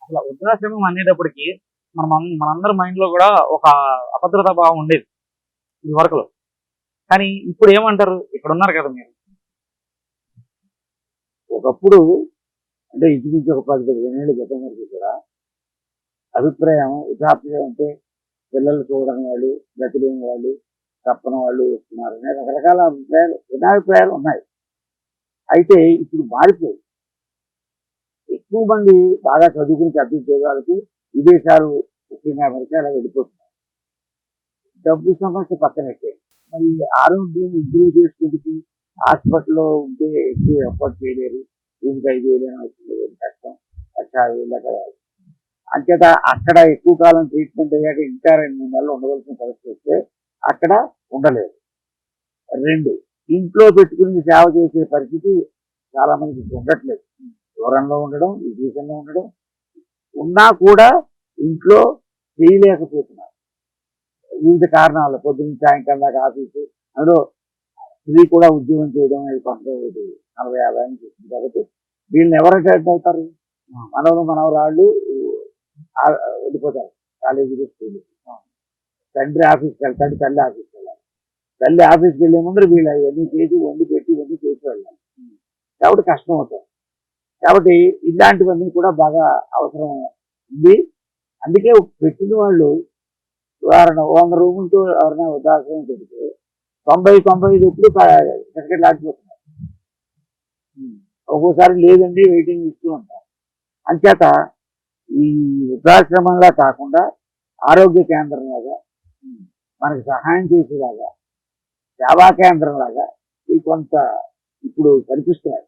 అసలు వృద్ధాశ్రమం అనేటప్పటికి మనందరి మైండ్ లో కూడా ఒక అభద్రతా భావం ఉండేది ఇది వరకులో. కానీ ఇప్పుడు ఏమంటారు? ఇక్కడ ఉన్నారు కదా మీరు. ఒకప్పుడు అంటే ఇంచుమించు ఒక 10-15 ఏళ్ళ క్రితం వరకు కూడా అభిప్రాయం వృద్ధాప్యం అంటే పిల్లలు చూడని వాళ్ళు, గతిలేని వాళ్ళు, తప్పని వాళ్ళు వస్తున్నారనే రకరకాల భిన్నాభిప్రాయాలు ఉన్నాయి. అయితే ఇప్పుడు మారిపోయి ఎక్కువ మంది బాగా చదువుకుని పెద్ద ఉద్యోగాలకి విదేశాలు, ముఖ్యంగా అమెరికా అలా వెళ్ళిపోతున్నారు. డబ్బు సమస్య పక్కనట్టే, మరి ఆరోగ్యం ఇంప్రూవ్ చేసుకుంటే హాస్పిటల్లో ఉంటే ఎక్కువ ఎఫర్ట్ చేయలేరు. రూమ్కి 5,000 అవుతుంది, కష్టం, 1,50,000 దాకా. అంచేత అక్కడ ఎక్కువ కాలం ట్రీట్మెంట్ అయ్యాక ఇంకా 2-3 నెలలు ఉండవలసిన పరిస్థితి వస్తే అక్కడ ఉండలేదు. 2, ఇంట్లో పెట్టుకుని సేవ చేసే పరిస్థితి చాలా మందికి ఉండట్లేదు. దూరంలో ఉండడం, విదేశంలో ఉండడం, ఉన్నా కూడా ఇంట్లో చేయలేకపోతున్నారు వివిధ కారణాలు. పొద్దున్న సాయంకాలం దాకా ఆఫీసు, అందులో స్త్రీ కూడా ఉద్యోగం చేయడం అనేది కొంత 40-50 అని చెప్తుంది. కాబట్టి వీళ్ళని ఎవరు అటెండ్ అవుతారు? మనవరాళ్ళు వెళ్ళిపోతారు కాలేజీలు, స్కూల్. తండ్రి ఆఫీస్కి వెళ్తాడు, తల్లి ఆఫీస్కి వెళ్ళాలి. తల్లి ఆఫీస్కి వెళ్ళే ముందు వీళ్ళు ఇవన్నీ చేసి వండి పెట్టి ఇవన్నీ చేసి వెళ్ళాలి. కాబట్టి కష్టం అవుతుంది. కాబట్టి ఇలాంటివన్నీ కూడా బాగా అవసరం ఉంది. అందుకే పెట్టిన వాళ్ళు ఉదాహరణ 100 రూములతో ఎవరైనా వృద్ధాశ్రమం పెడితే 90-95 ఎప్పుడు టికెట్లు ఆడిపోతున్నారు. ఒక్కోసారి లేదండి వెయిటింగ్ ఇస్తూ ఉంటారు. అంచేత ఈ వృద్ధాశ్రమంలా కాకుండా ఆరోగ్య కేంద్రంలాగా, మనకి సహాయం చేసేలాగా, సేవా కేంద్రంలాగా ఇవి కొంత ఇప్పుడు కనిపిస్తున్నాయి.